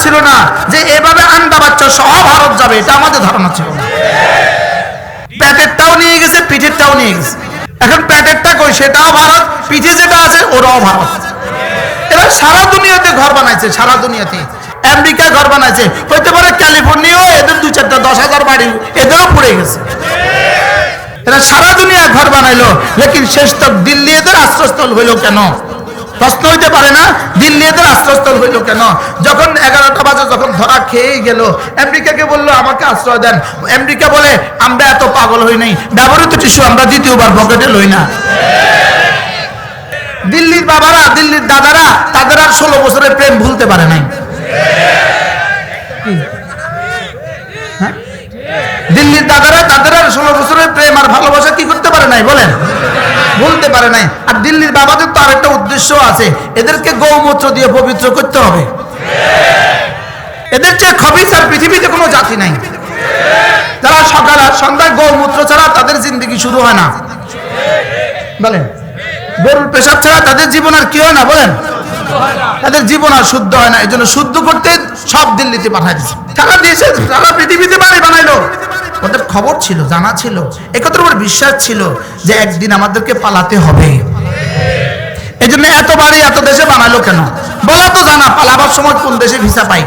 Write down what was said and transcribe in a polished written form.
ছিল না যে এভাবে আন্ডা বাচ্চা সহ ভারত যাবে, এটা আমাদের ধারণা ছিল না। পেটেরটাও নিয়ে গেছে, পিঠেরটাও নিয়ে গেছে। এখন পেটেরটা কই, সেটাও ভারত, পিঠে যেটা আছে ওরাও ভারত। এবার সারা দুনিয়াতে ঘর বানাইছে, সারা দুনিয়াতে। আমেরিকা ঘর বানাইছে, হইতে পারে ক্যালিফোর্নিয়াও এদের 2-4টা 10,000 বাড়ি এদেরও পড়ে গেছে। এরা সারা দুনিয়া ঘর বানাইলো, লেকিন শেষ তক দিল্লি এদের আশ্রয়স্থল হইল কেন? প্রশ্ন হইতে পারে না, দিল্লি এদের আশ্রয়স্থল হইল কেন? যখন 11টা বাজে যখন ধরা খেয়ে গেল, আমেরিকাকে বললো আমাকে আশ্রয় দেন। আমেরিকা বলে আমরা এত পাগল হই নাই, ব্যবহৃত টিস্যু আমরা দ্বিতীয়বার পকেটে লই না। দিল্লির বাবারা, দিল্লির দাদারা তাদের আর 16 বছরের প্রেম ভুলতে পারে নাই। দিল্লির দাদারা তাদের আর 16 বছরের প্রেম আর ভালোবাসা কি করতে পারে নাই বলেন? বলতে পারে নাই। আর দিল্লির বাবাদের তো আরেকটা উদ্দেশ্য আছে, এদেরকে গৌমূত্র দিয়ে পবিত্র করতে হবে। এদের চেয়ে খবিস আর পৃথিবীতে কোনো জাতি নাই। যারা সকাল আর সন্ধ্যায় গৌমূত্র ছাড়া তাদের জিন্দগি শুরু হয় না বলেন। গরুর পেশাব ছাড়া তাদের জীবন আর কি হয় না বলেন? তাদের জীবন আর শুদ্ধ হয় না। এই জন্য শুদ্ধ করতে সব দিল্লিতে পাঠাই দিচ্ছে, টাকা দিয়েছে, সারা পৃথিবীতে বাড়ি বানাইলো। ওদের খবর ছিল, জানা ছিল, একত্র বিশ্বাস ছিল যে একদিন আমাদেরকে পালাতে হবে। এই জন্য এত বাড়ি এত দেশে বানালো কেন? বলা তো জানা, পালাবার সময় কোন দেশে ভিসা পাই।